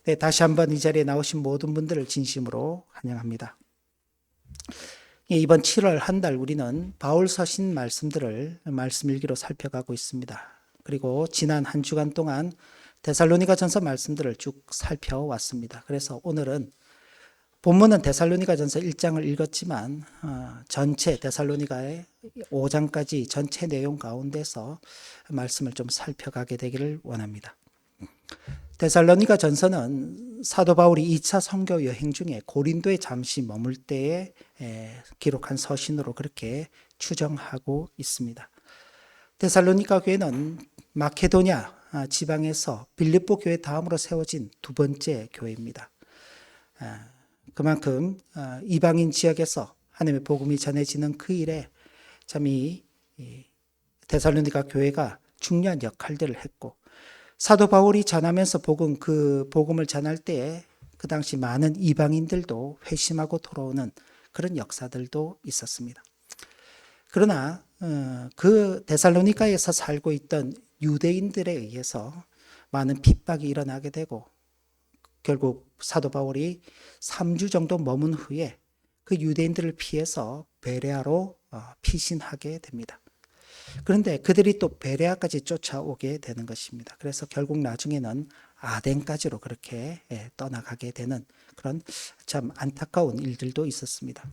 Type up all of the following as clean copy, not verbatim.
네, 다시 한번 이 자리에 나오신 모든 분들을 진심으로 환영합니다. 이번 7월 한 달 우리는 바울 서신 말씀들을 말씀 일기로 살펴가고 있습니다. 그리고 지난 한 주간 동안 데살로니가 전서 말씀들을 쭉 살펴왔습니다. 그래서 오늘은 본문은 데살로니가 전서 1장을 읽었지만 전체 데살로니가의 5장까지 전체 내용 가운데서 말씀을 좀 살펴가게 되기를 원합니다. 데살로니가 전서는 사도 바울이 2차 선교 여행 중에 고린도에 잠시 머물 때에 기록한 서신으로 그렇게 추정하고 있습니다. 데살로니가 교회는 마케도냐 지방에서 빌립보 교회 다음으로 세워진 두 번째 교회입니다. 그만큼 이방인 지역에서 하나님의 복음이 전해지는 그 일에 참 이 데살로니가 교회가 중요한 역할들을 했고, 사도 바울이 전하면서 그 복음을 전할 때에 그 당시 많은 이방인들도 회심하고 돌아오는 그런 역사들도 있었습니다. 그러나 그 데살로니가에서 살고 있던 유대인들에 의해서 많은 핍박이 일어나게 되고, 결국 사도 바울이 3주 정도 머문 후에 그 유대인들을 피해서 베레아로 피신하게 됩니다. 그런데 그들이 또 베레아까지 쫓아오게 되는 것입니다. 그래서 결국 나중에는 아덴까지로 그렇게 떠나가게 되는 그런 참 안타까운 일들도 있었습니다.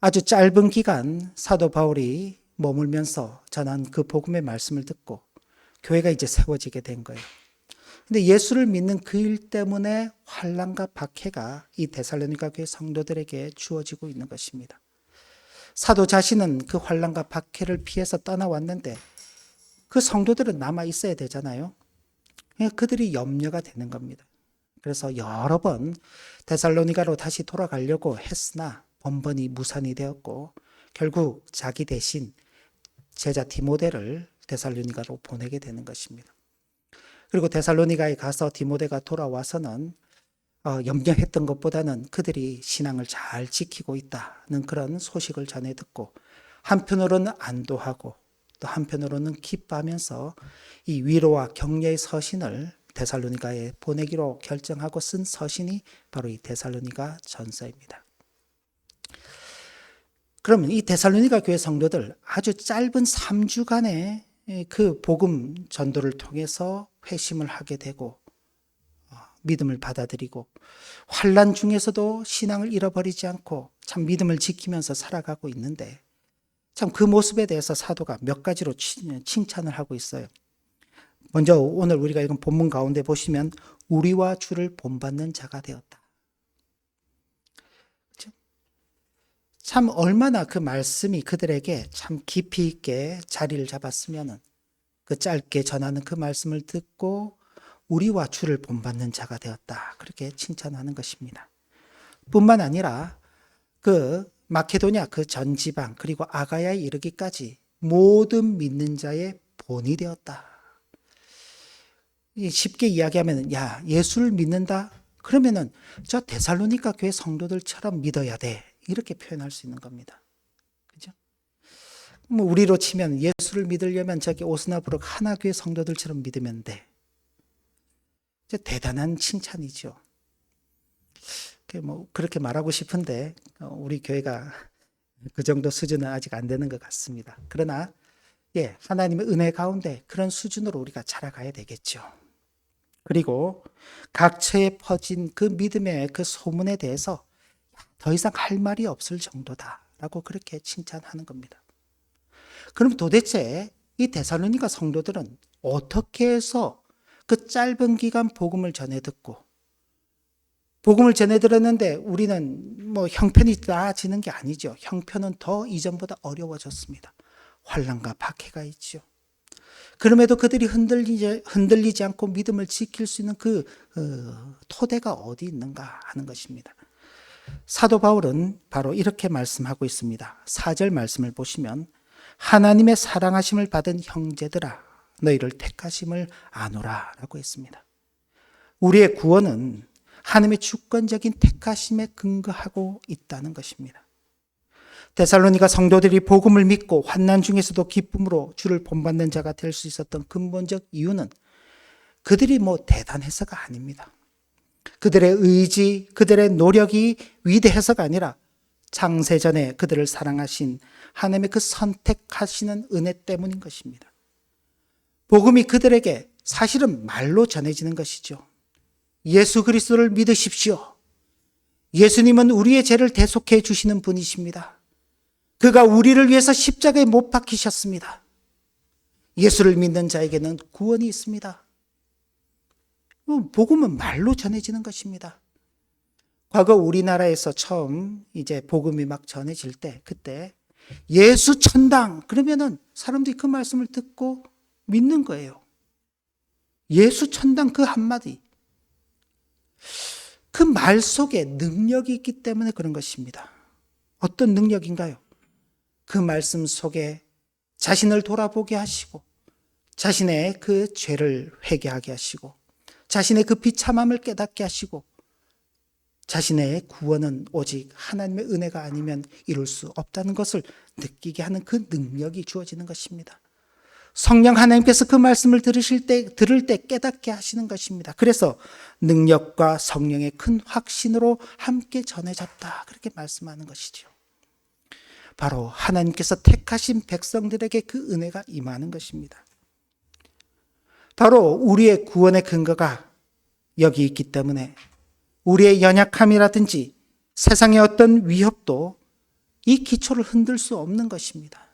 아주 짧은 기간 사도 바울이 머물면서 전한 그 복음의 말씀을 듣고 교회가 이제 세워지게 된 거예요. 근데 예수를 믿는 그 일 때문에 환난과 박해가 이 데살로니가 교회 성도들에게 주어지고 있는 것입니다. 사도 자신은 그 환난과 박해를 피해서 떠나왔는데 그 성도들은 남아 있어야 되잖아요. 그들이 염려가 되는 겁니다. 그래서 여러 번 데살로니가로 다시 돌아가려고 했으나 번번이 무산이 되었고, 결국 자기 대신 제자 디모데를 데살로니가로 보내게 되는 것입니다. 그리고 데살로니가에 가서 디모데가 돌아와서는 염려했던 것보다는 그들이 신앙을 잘 지키고 있다는 그런 소식을 전해 듣고, 한편으로는 안도하고 또 한편으로는 기뻐하면서 이 위로와 격려의 서신을 데살로니가에 보내기로 결정하고 쓴 서신이 바로 이 데살로니가 전서입니다. 그러면 이 데살로니가 교회 성도들 아주 짧은 3주간의 그 복음 전도를 통해서 회심을 하게 되고 믿음을 받아들이고, 환난 중에서도 신앙을 잃어버리지 않고 참 믿음을 지키면서 살아가고 있는데, 참 그 모습에 대해서 사도가 몇 가지로 칭찬을 하고 있어요. 먼저 오늘 우리가 읽은 본문 가운데 보시면 우리와 주를 본받는 자가 되었다. 참 얼마나 그 말씀이 그들에게 참 깊이 있게 자리를 잡았으면 그 짧게 전하는 그 말씀을 듣고 우리와 주를 본받는 자가 되었다, 그렇게 칭찬하는 것입니다. 뿐만 아니라 그 마케도냐 그 전 지방 그리고 아가야에 이르기까지 모든 믿는 자의 본이 되었다. 쉽게 이야기하면 예수를 믿는다? 그러면은 저 데살로니가 교회 성도들처럼 믿어야 돼, 이렇게 표현할 수 있는 겁니다. 그죠? 뭐 우리로 치면 예수를 믿으려면 저기 오스나브룩 하나교회 성도들처럼 믿으면 돼. 대단한 칭찬이죠. 뭐 그렇게 말하고 싶은데 우리 교회가 그 정도 수준은 아직 안 되는 것 같습니다. 그러나 하나님의 은혜 가운데 그런 수준으로 우리가 자라가야 되겠죠. 그리고 각처에 퍼진 그 믿음의 그 소문에 대해서 더 이상 할 말이 없을 정도다라고 그렇게 칭찬하는 겁니다. 그럼 도대체 이 데살로니가 성도들은 어떻게 해서 그 짧은 기간 복음을 전해 듣고, 복음을 전해 들었는데 우리는 뭐 형편이 나아지는 게 아니죠. 형편은 더 이전보다 어려워졌습니다. 환난과 박해가 있죠. 그럼에도 그들이 흔들리지 않고 믿음을 지킬 수 있는 그 토대가 어디 있는가 하는 것입니다. 사도 바울은 바로 이렇게 말씀하고 있습니다. 4절 말씀을 보시면 하나님의 사랑하심을 받은 형제들아 너희를 택하심을 아노라 라고 했습니다. 우리의 구원은 하나님의 주권적인 택하심에 근거하고 있다는 것입니다. 데살로니가 성도들이 복음을 믿고 환난 중에서도 기쁨으로 주를 본받는 자가 될 수 있었던 근본적 이유는 그들이 뭐 대단해서가 아닙니다. 그들의 의지, 그들의 노력이 위대해서가 아니라 창세전에 그들을 사랑하신 하나님의 그 선택하시는 은혜 때문인 것입니다. 복음이 그들에게 사실은 말로 전해지는 것이죠. 예수 그리스도를 믿으십시오. 예수님은 우리의 죄를 대속해 주시는 분이십니다. 그가 우리를 위해서 십자가에 못 박히셨습니다. 예수를 믿는 자에게는 구원이 있습니다. 복음은 말로 전해지는 것입니다. 과거 우리나라에서 처음 이제 복음이 막 전해질 때, 그때 예수 천당 그러면은 사람들이 그 말씀을 듣고 믿는 거예요. 예수 천당 그 한마디. 그 말 속에 능력이 있기 때문에 그런 것입니다. 어떤 능력인가요? 그 말씀 속에 자신을 돌아보게 하시고 자신의 그 죄를 회개하게 하시고 자신의 그 비참함을 깨닫게 하시고 자신의 구원은 오직 하나님의 은혜가 아니면 이룰 수 없다는 것을 느끼게 하는 그 능력이 주어지는 것입니다. 성령 하나님께서 그 말씀을 들을 때 깨닫게 하시는 것입니다. 그래서 능력과 성령의 큰 확신으로 함께 전해졌다. 그렇게 말씀하는 것이죠. 바로 하나님께서 택하신 백성들에게 그 은혜가 임하는 것입니다. 바로 우리의 구원의 근거가 여기 있기 때문에 우리의 연약함이라든지 세상의 어떤 위협도 이 기초를 흔들 수 없는 것입니다.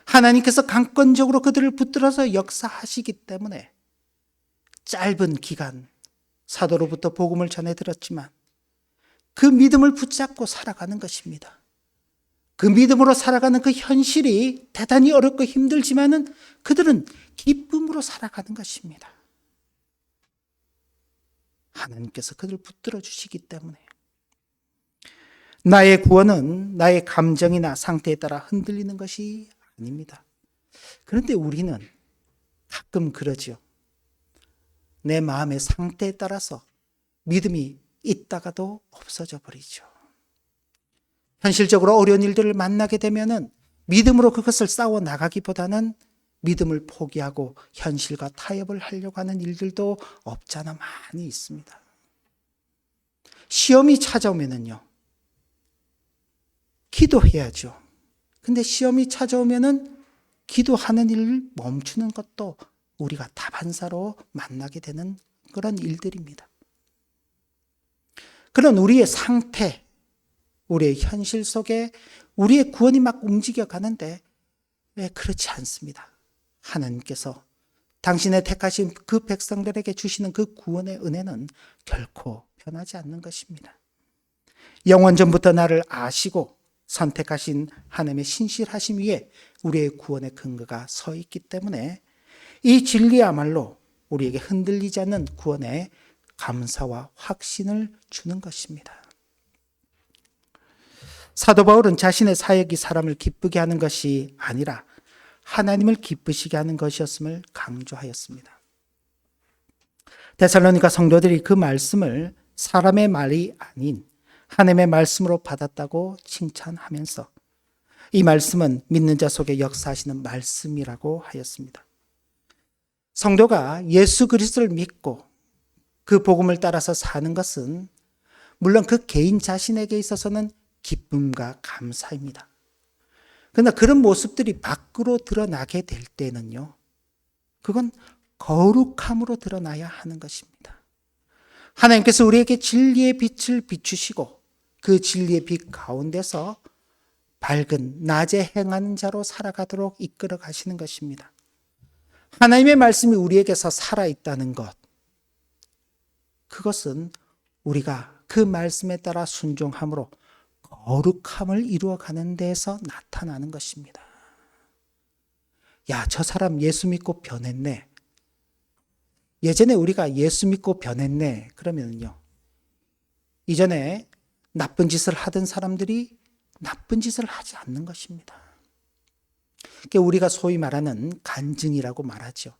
하나님께서 강권적으로 그들을 붙들어서 역사하시기 때문에 짧은 기간 사도로부터 복음을 전해 들었지만 그 믿음을 붙잡고 살아가는 것입니다. 그 믿음으로 살아가는 그 현실이 대단히 어렵고 힘들지만은 그들은 기쁨으로 살아가는 것입니다. 하나님께서 그들을 붙들어 주시기 때문에 나의 구원은 나의 감정이나 상태에 따라 흔들리는 것이 아닙니다. 그런데 우리는 가끔 그러죠. 내 마음의 상태에 따라서 믿음이 있다가도 없어져 버리죠. 현실적으로 어려운 일들을 만나게 되면은 믿음으로 그것을 싸워 나가기보다는 믿음을 포기하고 현실과 타협을 하려고 하는 일들도 없잖아 많이 있습니다. 시험이 찾아오면은요, 기도해야죠. 근데 시험이 찾아오면은 기도하는 일을 멈추는 것도 우리가 다반사로 만나게 되는 그런 일들입니다. 그런 우리의 상태, 우리의 현실 속에 우리의 구원이 막 움직여 가는데 왜 그렇지 않습니다. 하나님께서 당신의 택하신 그 백성들에게 주시는 그 구원의 은혜는 결코 변하지 않는 것입니다. 영원전부터 나를 아시고 선택하신 하나님의 신실하심 위에 우리의 구원의 근거가 서 있기 때문에 이 진리야말로 우리에게 흔들리지 않는 구원의 감사와 확신을 주는 것입니다. 사도 바울은 자신의 사역이 사람을 기쁘게 하는 것이 아니라 하나님을 기쁘시게 하는 것이었음을 강조하였습니다. 데살로니가 성도들이 그 말씀을 사람의 말이 아닌 하나님의 말씀으로 받았다고 칭찬하면서 이 말씀은 믿는 자 속에 역사하시는 말씀이라고 하였습니다. 성도가 예수 그리스도를 믿고 그 복음을 따라서 사는 것은 물론 그 개인 자신에게 있어서는 기쁨과 감사입니다. 그러나 그런 모습들이 밖으로 드러나게 될 때는요, 그건 거룩함으로 드러나야 하는 것입니다. 하나님께서 우리에게 진리의 빛을 비추시고 그 진리의 빛 가운데서 밝은 낮에 행하는 자로 살아가도록 이끌어 가시는 것입니다. 하나님의 말씀이 우리에게서 살아있다는 것, 그것은 우리가 그 말씀에 따라 순종함으로 거룩함을 이루어가는 데에서 나타나는 것입니다. 야, 저 사람 예수 믿고 변했네. 예전에 우리가 예수 믿고 변했네. 그러면요, 이전에 나쁜 짓을 하던 사람들이 나쁜 짓을 하지 않는 것입니다. 그게 우리가 소위 말하는 간증이라고 말하죠.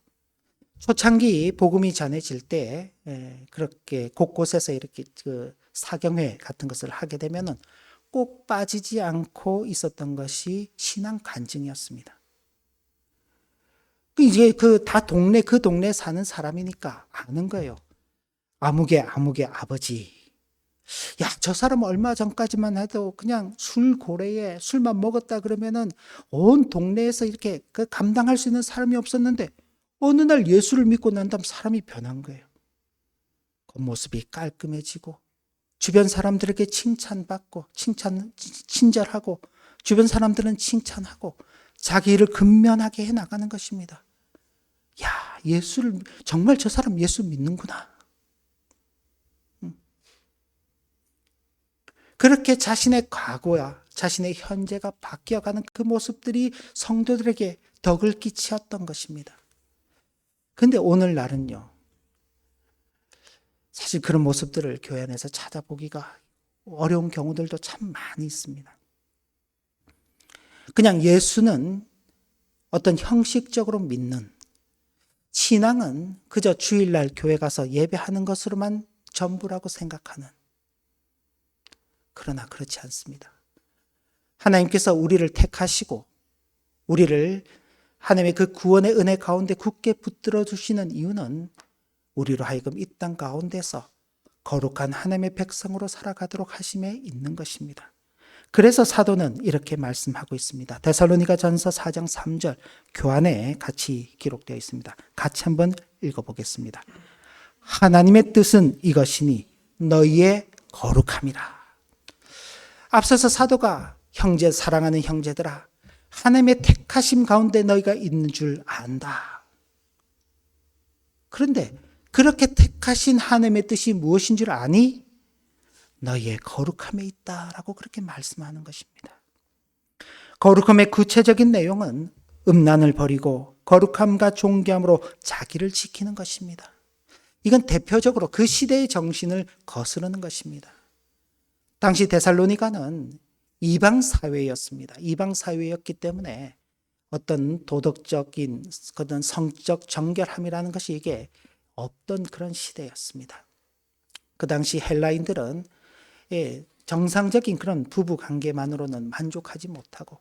초창기 복음이 전해질 때 그렇게 곳곳에서 이렇게 그 사경회 같은 것을 하게 되면은 꼭 빠지지 않고 있었던 것이 신앙 간증이었습니다. 이제 그 동네 사는 사람이니까 아는 거예요. 아무개 아버지. 야, 저 사람 얼마 전까지만 해도 그냥 술 고래에 술만 먹었다 그러면은 온 동네에서 이렇게 감당할 수 있는 사람이 없었는데 어느 날 예수를 믿고 난 다음 사람이 변한 거예요. 겉모습이 깔끔해지고 주변 사람들에게 칭찬받고 친절하고 주변 사람들은 칭찬하고 자기 일을 근면하게 해나가는 것입니다. 야, 정말 저 사람 예수 믿는구나. 그렇게 자신의 과거와 자신의 현재가 바뀌어가는 그 모습들이 성도들에게 덕을 끼치었던 것입니다. 근데 오늘날은요, 사실 그런 모습들을 교회 안에서 찾아보기가 어려운 경우들도 참 많이 있습니다. 그냥 예수는 어떤 형식적으로 믿는, 신앙은 그저 주일날 교회 가서 예배하는 것으로만 전부라고 생각하는, 그러나 그렇지 않습니다. 하나님께서 우리를 택하시고 우리를 하나님의 그 구원의 은혜 가운데 굳게 붙들어 주시는 이유는 우리로 하여금 이 땅 가운데서 거룩한 하나님의 백성으로 살아가도록 하심에 있는 것입니다. 그래서 사도는 이렇게 말씀하고 있습니다. 데살로니가 전서 4장 3절 교환에 같이 기록되어 있습니다. 같이 한번 읽어보겠습니다. 하나님의 뜻은 이것이니 너희의 거룩함이라. 앞서서 사도가 사랑하는 형제들아, 하나님의 택하심 가운데 너희가 있는 줄 안다. 그런데 그렇게 택하신 하나님의 뜻이 무엇인 줄 아니? 너희의 거룩함에 있다라고 그렇게 말씀하는 것입니다. 거룩함의 구체적인 내용은 음란을 버리고 거룩함과 존귀함으로 자기를 지키는 것입니다. 이건 대표적으로 그 시대의 정신을 거스르는 것입니다. 당시 데살로니가는 이방 사회였습니다. 이방 사회였기 때문에 어떤 도덕적인 그런 성적 정결함이라는 것이 이게 없던 그런 시대였습니다. 그 당시 헬라인들은 정상적인 그런 부부 관계만으로는 만족하지 못하고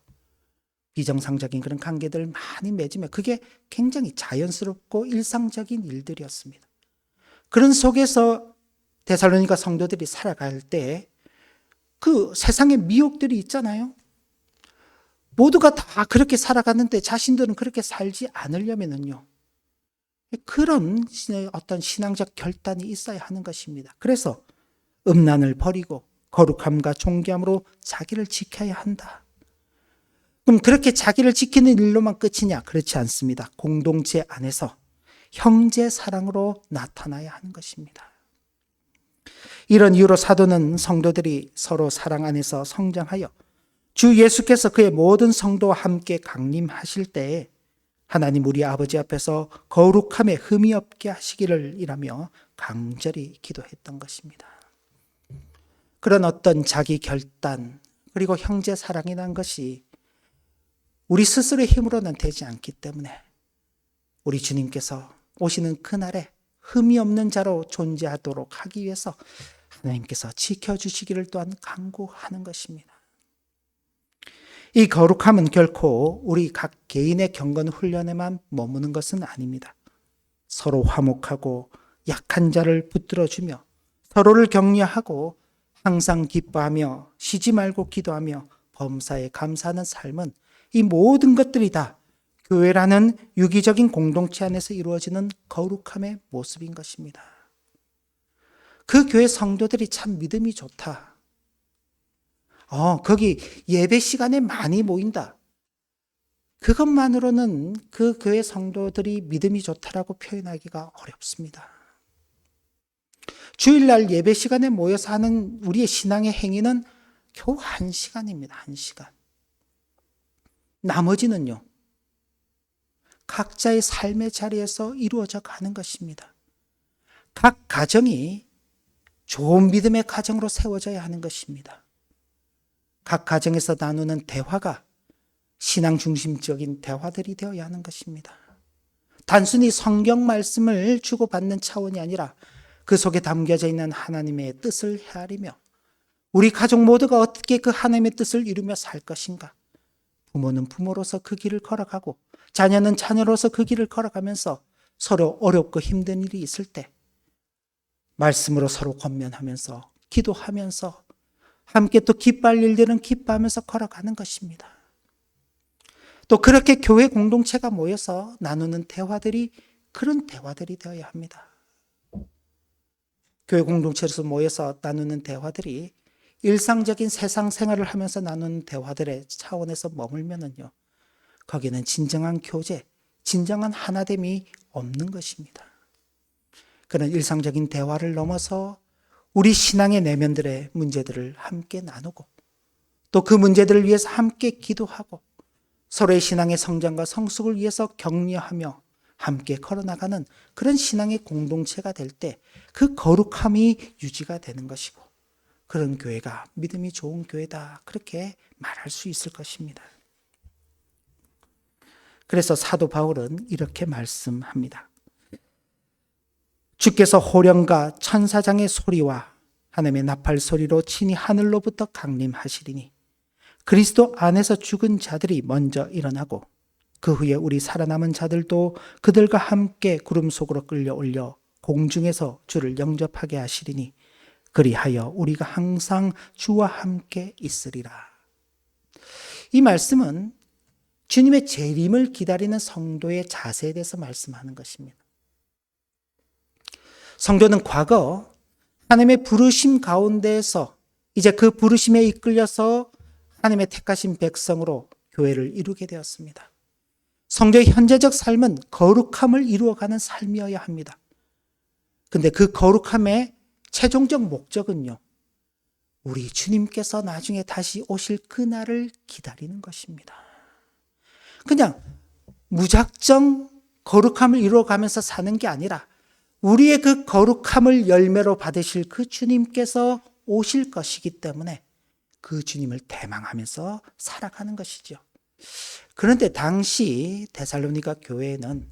비정상적인 그런 관계들을 많이 맺으며 그게 굉장히 자연스럽고 일상적인 일들이었습니다. 그런 속에서 데살로니가 성도들이 살아갈 때 그 세상의 미혹들이 있잖아요. 모두가 다 그렇게 살아가는데 자신들은 그렇게 살지 않으려면요. 그런 어떤 신앙적 결단이 있어야 하는 것입니다. 그래서 음란을 버리고 거룩함과 존귀함으로 자기를 지켜야 한다. 그럼 그렇게 자기를 지키는 일로만 끝이냐? 그렇지 않습니다. 공동체 안에서 형제 사랑으로 나타나야 하는 것입니다. 이런 이유로 사도는 성도들이 서로 사랑 안에서 성장하여 주 예수께서 그의 모든 성도와 함께 강림하실 때에 하나님 우리 아버지 앞에서 거룩함에 흠이 없게 하시기를 이라며 간절히 기도했던 것입니다. 그런 어떤 자기 결단 그리고 형제 사랑이라는 것이 우리 스스로의 힘으로는 되지 않기 때문에 우리 주님께서 오시는 그날에 흠이 없는 자로 존재하도록 하기 위해서 하나님께서 지켜주시기를 또한 간구하는 것입니다. 이 거룩함은 결코 우리 각 개인의 경건 훈련에만 머무는 것은 아닙니다. 서로 화목하고 약한 자를 붙들어주며 서로를 격려하고 항상 기뻐하며 쉬지 말고 기도하며 범사에 감사하는 삶은 이 모든 것들이 다 교회라는 유기적인 공동체 안에서 이루어지는 거룩함의 모습인 것입니다. 그 교회 성도들이 참 믿음이 좋다. 거기 예배 시간에 많이 모인다. 그것만으로는 그 교회 성도들이 믿음이 좋다라고 표현하기가 어렵습니다. 주일날 예배 시간에 모여서 하는 우리의 신앙의 행위는 겨우 1시간입니다. 1시간. 나머지는요. 각자의 삶의 자리에서 이루어져 가는 것입니다. 각 가정이 좋은 믿음의 가정으로 세워져야 하는 것입니다. 각 가정에서 나누는 대화가 신앙 중심적인 대화들이 되어야 하는 것입니다. 단순히 성경 말씀을 주고받는 차원이 아니라 그 속에 담겨져 있는 하나님의 뜻을 헤아리며 우리 가족 모두가 어떻게 그 하나님의 뜻을 이루며 살 것인가. 부모는 부모로서 그 길을 걸어가고 자녀는 자녀로서 그 길을 걸어가면서 서로 어렵고 힘든 일이 있을 때 말씀으로 서로 권면하면서 기도하면서 함께 또 기뻐할 일들은 기뻐하면서 걸어가는 것입니다. 또 그렇게 교회 공동체가 모여서 나누는 대화들이 그런 대화들이 되어야 합니다. 교회 공동체에서 모여서 나누는 대화들이 일상적인 세상 생활을 하면서 나누는 대화들의 차원에서 머물면은요, 거기는 진정한 교제, 진정한 하나됨이 없는 것입니다. 그런 일상적인 대화를 넘어서 우리 신앙의 내면들의 문제들을 함께 나누고 또 그 문제들을 위해서 함께 기도하고 서로의 신앙의 성장과 성숙을 위해서 격려하며 함께 걸어나가는 그런 신앙의 공동체가 될 때 그 거룩함이 유지가 되는 것이고 그런 교회가 믿음이 좋은 교회다 그렇게 말할 수 있을 것입니다. 그래서 사도 바울은 이렇게 말씀합니다. 주께서 호령과 천사장의 소리와 하나님의 나팔 소리로 친히 하늘로부터 강림하시리니 그리스도 안에서 죽은 자들이 먼저 일어나고 그 후에 우리 살아남은 자들도 그들과 함께 구름 속으로 끌려올려 공중에서 주를 영접하게 하시리니 그리하여 우리가 항상 주와 함께 있으리라. 이 말씀은 주님의 재림을 기다리는 성도의 자세에 대해서 말씀하는 것입니다. 성도는 과거 하나님의 부르심 가운데에서 이제 그 부르심에 이끌려서 하나님의 택하신 백성으로 교회를 이루게 되었습니다. 성도의 현재적 삶은 거룩함을 이루어가는 삶이어야 합니다. 근데 그 거룩함의 최종적 목적은요, 우리 주님께서 나중에 다시 오실 그날을 기다리는 것입니다. 그냥 무작정 거룩함을 이루어가면서 사는 게 아니라 우리의 그 거룩함을 열매로 받으실 그 주님께서 오실 것이기 때문에 그 주님을 대망하면서 살아가는 것이죠. 그런데 당시 데살로니가 교회에는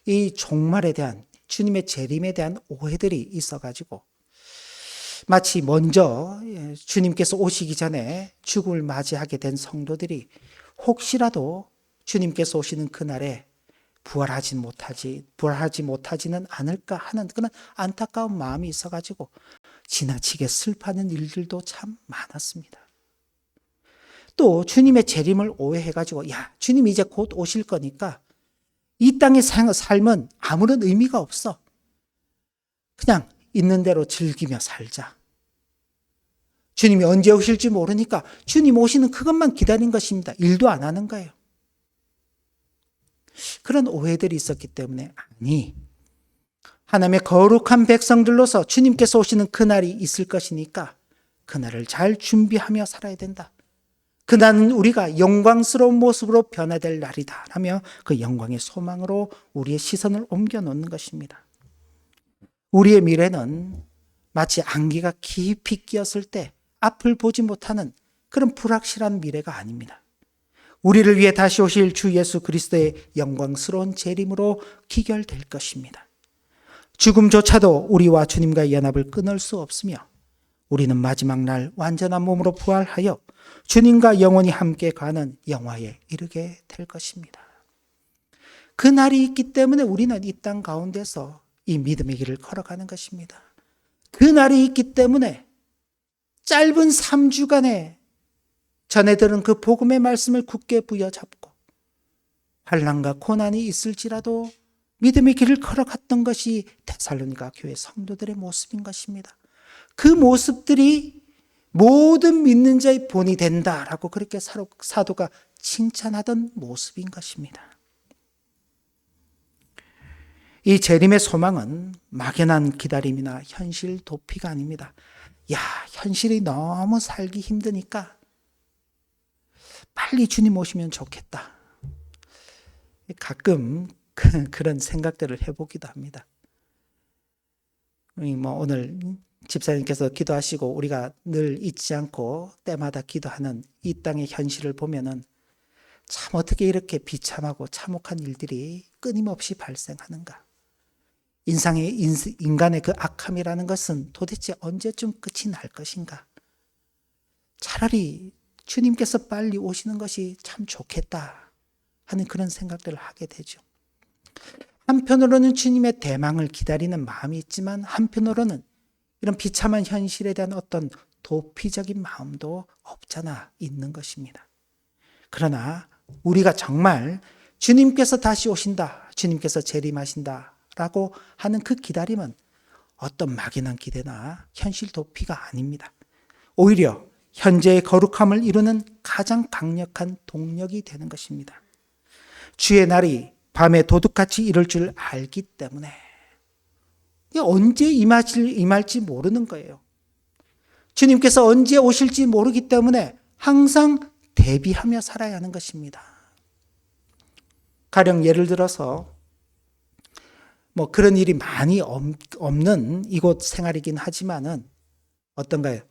이 종말에 대한 주님의 재림에 대한 오해들이 있어가지고 마치 먼저 주님께서 오시기 전에 죽음을 맞이하게 된 성도들이 혹시라도 주님께서 오시는 그날에 부활하지 못하지는 않을까 하는 그런 안타까운 마음이 있어가지고 지나치게 슬퍼하는 일들도 참 많았습니다. 또 주님의 재림을 오해해가지고 야, 주님이 이제 곧 오실 거니까 이 땅의 삶은 아무런 의미가 없어. 그냥 있는 대로 즐기며 살자. 주님이 언제 오실지 모르니까 주님 오시는 그것만 기다린 것입니다. 일도 안 하는 거예요. 그런 오해들이 있었기 때문에 아니, 하나님의 거룩한 백성들로서 주님께서 오시는 그날이 있을 것이니까 그날을 잘 준비하며 살아야 된다. 그날은 우리가 영광스러운 모습으로 변화될 날이다 하며 그 영광의 소망으로 우리의 시선을 옮겨 놓는 것입니다. 우리의 미래는 마치 안개가 깊이 끼었을 때 앞을 보지 못하는 그런 불확실한 미래가 아닙니다. 우리를 위해 다시 오실 주 예수 그리스도의 영광스러운 재림으로 기결될 것입니다. 죽음조차도 우리와 주님과의 연합을 끊을 수 없으며 우리는 마지막 날 완전한 몸으로 부활하여 주님과 영원히 함께 가는 영화에 이르게 될 것입니다. 그 날이 있기 때문에 우리는 이 땅 가운데서 이 믿음의 길을 걸어가는 것입니다. 그 날이 있기 때문에 짧은 3주간에 전해 들은 그 복음의 말씀을 굳게 부여잡고 환난과 고난이 있을지라도 믿음의 길을 걸어갔던 것이 데살로니가 교회 성도들의 모습인 것입니다. 그 모습들이 모든 믿는 자의 본이 된다라고 그렇게 사도가 칭찬하던 모습인 것입니다. 이 재림의 소망은 막연한 기다림이나 현실 도피가 아닙니다. 야, 현실이 너무 살기 힘드니까 빨리 주님 오시면 좋겠다. 가끔 그런 생각들을 해보기도 합니다. 오늘 집사님께서 기도하시고 우리가 늘 잊지 않고 때마다 기도하는 이 땅의 현실을 보면은 참 어떻게 이렇게 비참하고 참혹한 일들이 끊임없이 발생하는가. 인간의 그 악함이라는 것은 도대체 언제쯤 끝이 날 것인가. 차라리 주님께서 빨리 오시는 것이 참 좋겠다 하는 그런 생각들을 하게 되죠. 한편으로는 주님의 대망을 기다리는 마음이 있지만 한편으로는 이런 비참한 현실에 대한 어떤 도피적인 마음도 없잖아 있는 것입니다. 그러나 우리가 정말 주님께서 다시 오신다, 주님께서 재림하신다 라고 하는 그 기다림은 어떤 막연한 기대나 현실 도피가 아닙니다. 오히려 현재의 거룩함을 이루는 가장 강력한 동력이 되는 것입니다. 주의 날이 밤에 도둑같이 이룰 줄 알기 때문에 언제 임할지 모르는 거예요. 주님께서 언제 오실지 모르기 때문에 항상 대비하며 살아야 하는 것입니다. 가령 예를 들어서 그런 일이 많이 없는 이곳 생활이긴 하지만은 어떤가요?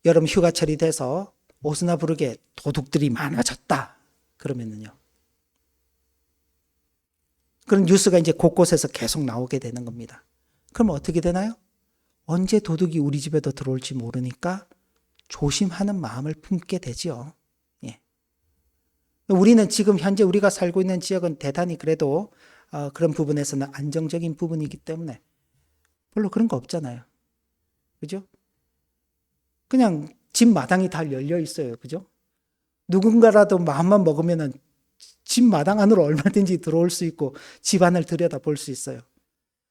여름 휴가철이 돼서 오스나 부르게 도둑들이 많아졌다. 그러면은요. 그런 뉴스가 이제 곳곳에서 계속 나오게 되는 겁니다. 그럼 어떻게 되나요? 언제 도둑이 우리 집에도 들어올지 모르니까 조심하는 마음을 품게 되지요. 예. 우리는 지금 현재 우리가 살고 있는 지역은 대단히 그래도 그런 부분에서는 안정적인 부분이기 때문에 별로 그런 거 없잖아요. 그죠? 그냥 집 마당이 다 열려 있어요. 그죠? 누군가라도 마음만 먹으면은 집 마당 안으로 얼마든지 들어올 수 있고 집 안을 들여다 볼 수 있어요.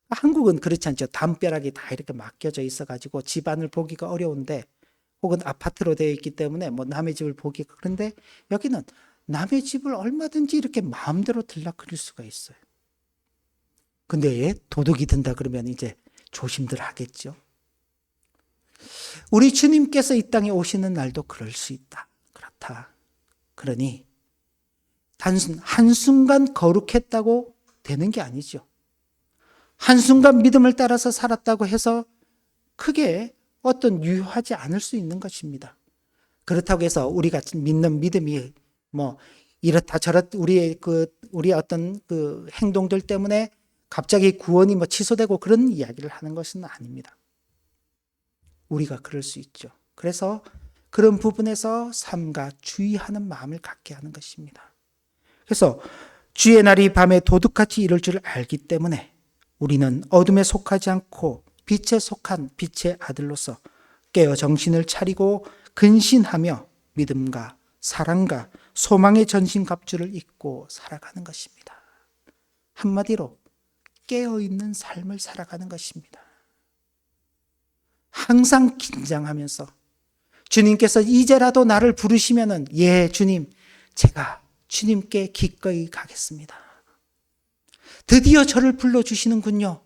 한국은 그렇지 않죠. 담벼락이 다 이렇게 막혀져 있어가지고 집 안을 보기가 어려운데 혹은 아파트로 되어 있기 때문에 남의 집을 보기가 그런데 여기는 남의 집을 얼마든지 이렇게 마음대로 들락거릴 수가 있어요. 근데 도둑이 든다 그러면 이제 조심들 하겠죠. 우리 주님께서 이 땅에 오시는 날도 그럴 수 있다. 그렇다. 그러니 한순간 거룩했다고 되는 게 아니죠. 한순간 믿음을 따라서 살았다고 해서 크게 어떤 유효하지 않을 수 있는 것입니다. 그렇다고 해서 우리가 믿는 믿음이 이렇다 저렇다 우리의 어떤 그 행동들 때문에 갑자기 구원이 취소되고 그런 이야기를 하는 것은 아닙니다. 우리가 그럴 수 있죠. 그래서 그런 부분에서 삼가 주의하는 마음을 갖게 하는 것입니다. 그래서 주의 날이 밤에 도둑같이 이룰 줄 알기 때문에 우리는 어둠에 속하지 않고 빛에 속한 빛의 아들로서 깨어 정신을 차리고 근신하며 믿음과 사랑과 소망의 전신갑주를 입고 살아가는 것입니다. 한마디로 깨어있는 삶을 살아가는 것입니다. 항상 긴장하면서 주님께서 이제라도 나를 부르시면은 예 주님 제가 주님께 기꺼이 가겠습니다. 드디어 저를 불러주시는군요.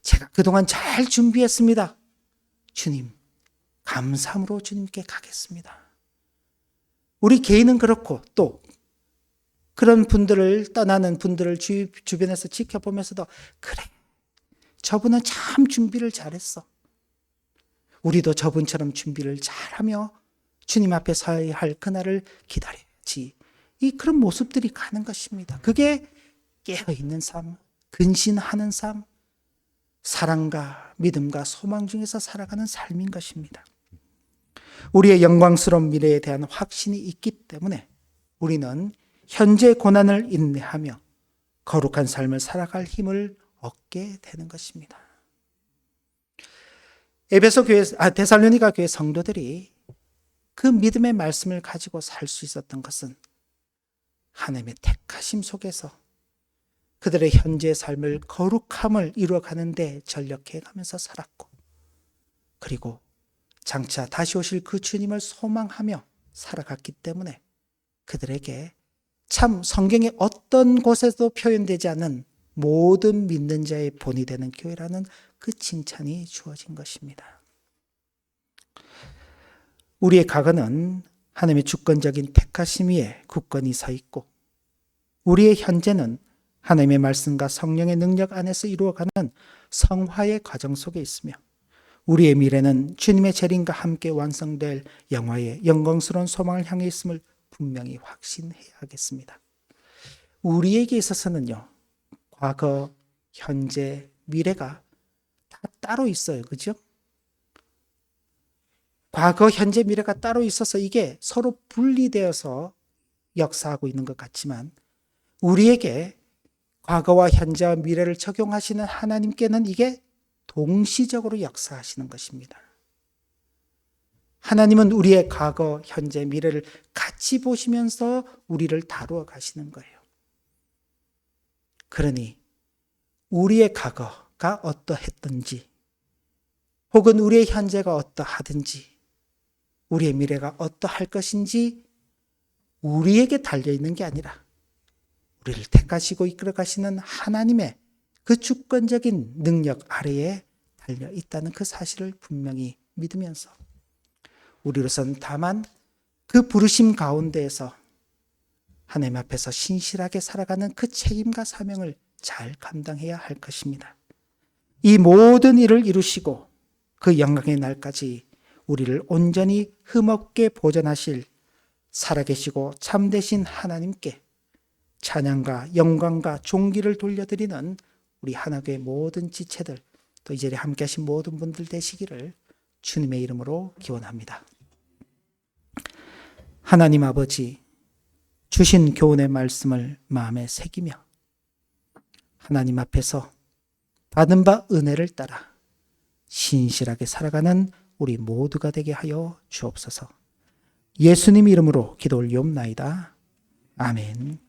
제가 그동안 잘 준비했습니다. 주님 감사함으로 주님께 가겠습니다. 우리 개인은 그렇고 또 그런 분들을 떠나는 분들을 주변에서 지켜보면서도 그래 저분은 참 준비를 잘했어. 우리도 저분처럼 준비를 잘하며 주님 앞에 서야 할 그날을 기다려야지. 그런 모습들이 가는 것입니다. 그게 깨어있는 삶, 근신하는 삶, 사랑과 믿음과 소망 중에서 살아가는 삶인 것입니다. 우리의 영광스러운 미래에 대한 확신이 있기 때문에 우리는 현재 고난을 인내하며 거룩한 삶을 살아갈 힘을 얻게 되는 것입니다. 데살로니가 교회 성도들이 그 믿음의 말씀을 가지고 살 수 있었던 것은 하나님의 택하심 속에서 그들의 현재 삶을 거룩함을 이루어가는데 전력해 가면서 살았고 그리고 장차 다시 오실 그 주님을 소망하며 살아갔기 때문에 그들에게 참 성경의 어떤 곳에도 표현되지 않은 모든 믿는 자의 본이 되는 교회라는 그 칭찬이 주어진 것입니다. 우리의 과거는 하나님의 주권적인 택하심 위에 굳건히 서 있고 우리의 현재는 하나님의 말씀과 성령의 능력 안에서 이루어가는 성화의 과정 속에 있으며 우리의 미래는 주님의 재림과 함께 완성될 영화의 영광스러운 소망을 향해 있음을 분명히 확신해야 하겠습니다. 우리에게 있어서는요. 과거, 현재, 미래가 다 따로 있어요. 그죠? 과거, 현재, 미래가 따로 있어서 이게 서로 분리되어서 역사하고 있는 것 같지만 우리에게 과거와 현재와 미래를 적용하시는 하나님께는 이게 동시적으로 역사하시는 것입니다. 하나님은 우리의 과거, 현재, 미래를 같이 보시면서 우리를 다루어 가시는 거예요. 그러니 우리의 과거가 어떠했든지 혹은 우리의 현재가 어떠하든지 우리의 미래가 어떠할 것인지 우리에게 달려있는 게 아니라 우리를 택하시고 이끌어 가시는 하나님의 그 주권적인 능력 아래에 달려있다는 그 사실을 분명히 믿으면서 우리로서는 다만 그 부르심 가운데에서 하나님 앞에서 신실하게 살아가는 그 책임과 사명을 잘 감당해야 할 것입니다. 이 모든 일을 이루시고 그 영광의 날까지 우리를 온전히 흠없게 보존하실 살아계시고 참되신 하나님께 찬양과 영광과 존귀를 돌려드리는 우리 하나교회 모든 지체들 또 이 자리에 함께 하신 모든 분들 되시기를 주님의 이름으로 기원합니다. 하나님 아버지, 주신 교훈의 말씀을 마음에 새기며 하나님 앞에서 받은 바 은혜를 따라 신실하게 살아가는 우리 모두가 되게 하여 주옵소서. 예수님 이름으로 기도 올리옵나이다. 아멘.